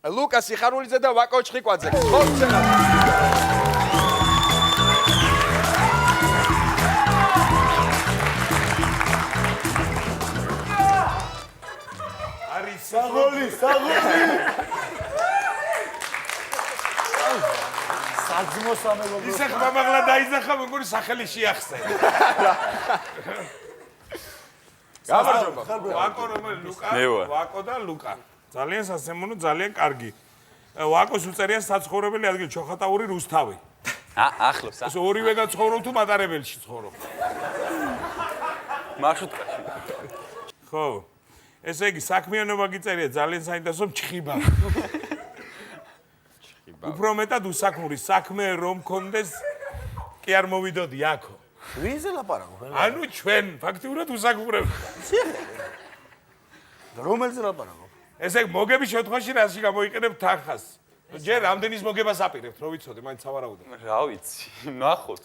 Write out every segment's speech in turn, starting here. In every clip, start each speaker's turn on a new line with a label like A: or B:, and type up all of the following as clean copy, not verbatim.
A: ლუკა სიხარულიძე და ვაკო ჩხიკვაძე. ხო, ცენად.
B: არის საღოლი. საძმოსამეგობრო.
C: ისე ხმამაღლა დაიძახა, მეგონი სახელი შეახსენე.
A: გამარჯობა.
C: ვაკო რომელი ლუკა? ვაკო და ლუკა. ძალიან სასემონო, ძალიან კარგი. ვაკოს უწერია საცხოვრებელი ადგილი ჩოხატაური რუსთავი.
D: ახლოს.
C: ეს ორივე გაცხოვრობ თუ მატარებელში ცხოვრობ?
D: მარშრუტკაში.
C: ხო. ესე იგი საქმიანობა გიწერია ძალიან საინტერესო ჩხიბა. უფრო მეტად უსაქმური საქმე რომ მქონდეს კი არ მოვიდოდი აქო.
B: ვიზე ლაპარაკობ?
C: ანუ ჩვენ ფაქტიურად უსაქმრები.
B: რომელზე ლაპარაკობ?
C: ესე იგი მოგების შემთხვევაში რაში გამოიყენებ თანხას? ჯერ რამდენის მოგებას აპირებთ, რო ვიცოდე, მაინც სავარაუდო.
D: რა ვიცი, ნახოთ.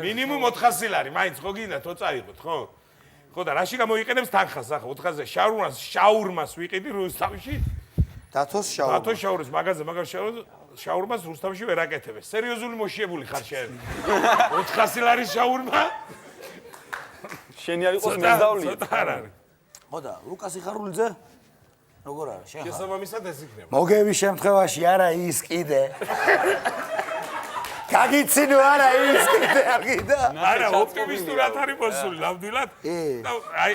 C: მინიმუმ 400 ლარი, მაინც ხო გინდათ, რო წაიღოთ, ხო? ხო და რაში გამოიყენებს თანხას, ახლა 400-ზე შაურმას ვიყიდი რუსთავში.
B: დათოს
C: შაურმას მაგაზე შაურმას რუსთავში ვერ აკეთებენ. სერიოზული მოშიებული ხარ შენ. 400 ლარის შაურმა?
D: შენი არ იყოს მეზდავლი.
C: ცოტა არ არის.
B: ხო და ლუკა სიხარულიძე? როგორ არის შენ?
C: შესაბამისად ეს იქნება.
B: მოგების შემთხვევაში არა ის კიდე. გაგიცინო არა ის კიდე არ გიდა?
C: არა, ოპტიმისტურად არის მოსული, ნამდვილად. და აი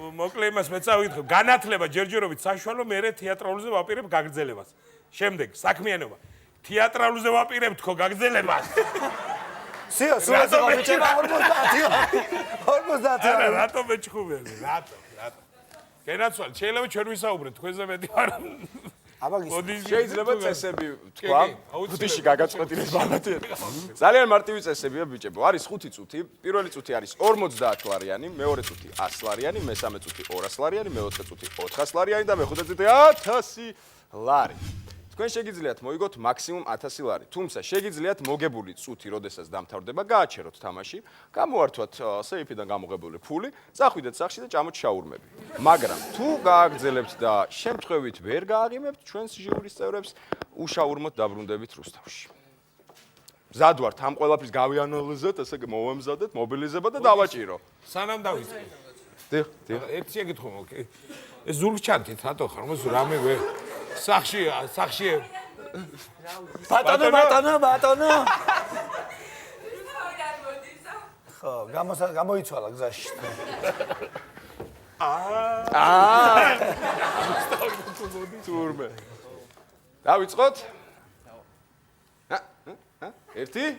C: მოკლე იმას მეც ავიკითხე, განათლება ჯერჯერობით საშუალო, მე თეატრალურზე ვაპირებ გაგრძელებას. შემდეგ საქმიანობა. თეატრალურზე ვაპირებ თქო გაგრძელებას.
B: სიო, სულაც გამიჩება 50.
C: არა, რატო მეჩხუბები? რატო? გენაცვალ, შეიძლება ჩვენ ვისაუბრეთ, თქვენზე მეტი არ.
A: შეიძლება წესები თქვა, ხუთიში გაგაწყვეტილება ალბათია. ძალიან მარტივი წესებია ბიჭებო. არის 5 წუთი, პირველი წუთი არის 50 ლარიანი, მეორე წუთი 100 ლარიანი, მესამე წუთი 200 ლარიანი, მეოთხე წუთი 400 ლარიანი და მეხუთე წუთი 1000 ლარი. თქვენ შეგიძლიათ მოიგოთ მაქსიმუმ 1000 ლარი. თუმცა შეგიძლიათ მოგებული წუთი, როდესაც დამთავრდება, გააჩეროთ თამაში, გამოართვათ სეიფიდან გამოღებული ფული, წახვიდეთ სახლში და ჭამოთ შაურმები. მაგრამ თუ გააგრძელებთ და შემთხვევით ვერ გააღიმებთ ჩვენს ჟიურის წევრებს, უშაურმოთ დაბრუნდებით რუსთავში. მზად ვართ ამ ყველაფრის გავიანალიზოთ, ესე მოვემზადეთ, მობილიზება და დავაჭირო.
C: სანამ დავიწყე.
A: დიახ.
C: ერთი შეკითხვა მოკლე. ეს ზურგს ჩანთით, რატო ხარ? მოს რამე ვერ სახში
B: ბატონო ხო გამოიცვალა გზაში
A: თურმე დავიწყოთ 1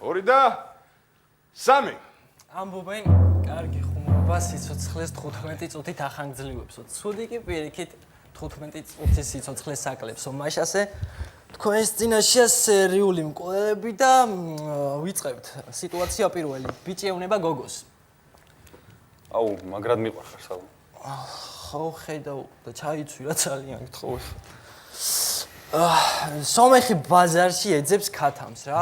A: 2 და 3
E: ამბობენ კარგი ხუმრობა სიცოცხლეს 15 წუთით ახანგრძლივებსო. ცუდი კი პირიქით 15 წუთის სიცოცხლეს აკლებსო. მაშასე თქვენს წინაშეა სერიული მკვლელები და ვიწყებთ. სიტუაცია პირველი. ბიჭი ეუნება გოგოს.
D: აუ, მაგრად მიყვარხარ სალო.
E: ხო, ხედავ და ჩაიცვი რა ძალიან გთხოვე. სომეხი ბაზარში ეძებს ქათამს რა.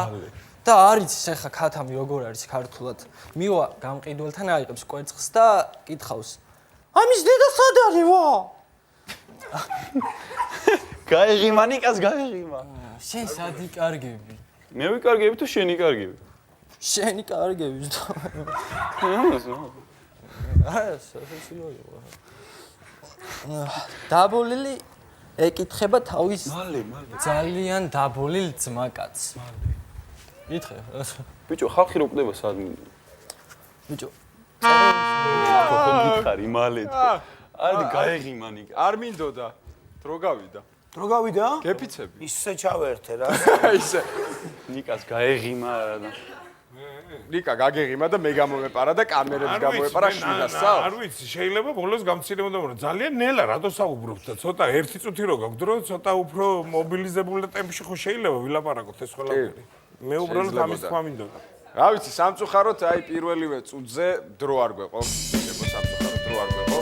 E: და არის ეხა ქათამი როგორ არის ქართულად. მივა გამყიდველთან აიღებს კვერცხს და კითხავს. ამის დედა სად არის ვა?
D: გაეღიმა ნიკას გაეღიმა.
E: შენ სად იკარგები?
D: მე ვიკარგები თუ შენ იკარგები?
E: შენ იკარგები და დაბოლილი ეკითხება თავის ძალიან დაბოლილ ძმაკაცს. ითხრე
D: ბიჭო, ხალხი რო კვდება სად მინდა.
E: ბიჭო
D: გითხარი მალე. არის გაეღიმა ნიკა.
A: არ მინდოდა. დრო გავიდა.
B: დრო გავიდა?
A: გეფიცები.
B: ისე ჩავერთე რა.
A: ისე.
D: ნიკას გაეღიმა და
A: ნიკა გაგეღიმა და მე გამომეპარა და კამერებს გამოეპარა შვიდასა.
C: არ ვიცი, შეიძლება ბოლოს გამცირებოდა, მაგრამ ძალიან ნელა რატო საუბრობთ და ცოტა 1 წუთი რო გაქვს დრო, ცოტა უფრო მობილიზებული ტემპში ხო შეიძლება ვილაპარაკოთ ეს ყველაფერი. მე უბრალოდ ამის თქვა მინდოდა.
A: რა ვიცი, სამწუხაროდ აი პირველივე წუთზე დრო არ გვეყო. შეიძლება სამწუხაროდ დრო არ გვეყო.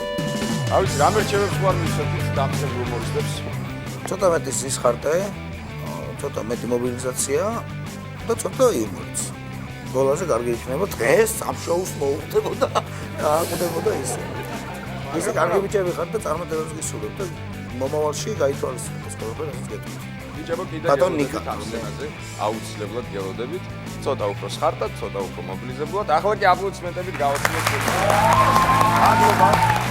A: რა ვიცი, რამე რჩევებს ვარ მისცემთ დამცებ რუმორისტებს.
B: ცოტა მეტი სისხარტე, ცოტა მეტი მობილიზაცია და ცოტა იუმორიც. გოლაზე კარგი იქნება დღეს ამ შოუს მოუხდებოდა და აკვდებოდა ისე. ისე კარგი ბიჭები ხართ და წარმატებებს გისურვებთ და მომავალში გაითვალისწინოთ ეს ყველაფერი, რასაც გეტყვით.
A: ბიჭებო, კიდე
B: ბატონ
A: გელოდებით
B: ნიკა.
A: ამ სცენაზე, აუცილებლად გელოდებით. ცოტა უფრო სხარტად, ცოტა უფრო მობილიზებულად. ახლა კი აპლოდისმენტებით გავაცნობთ. მადლობა.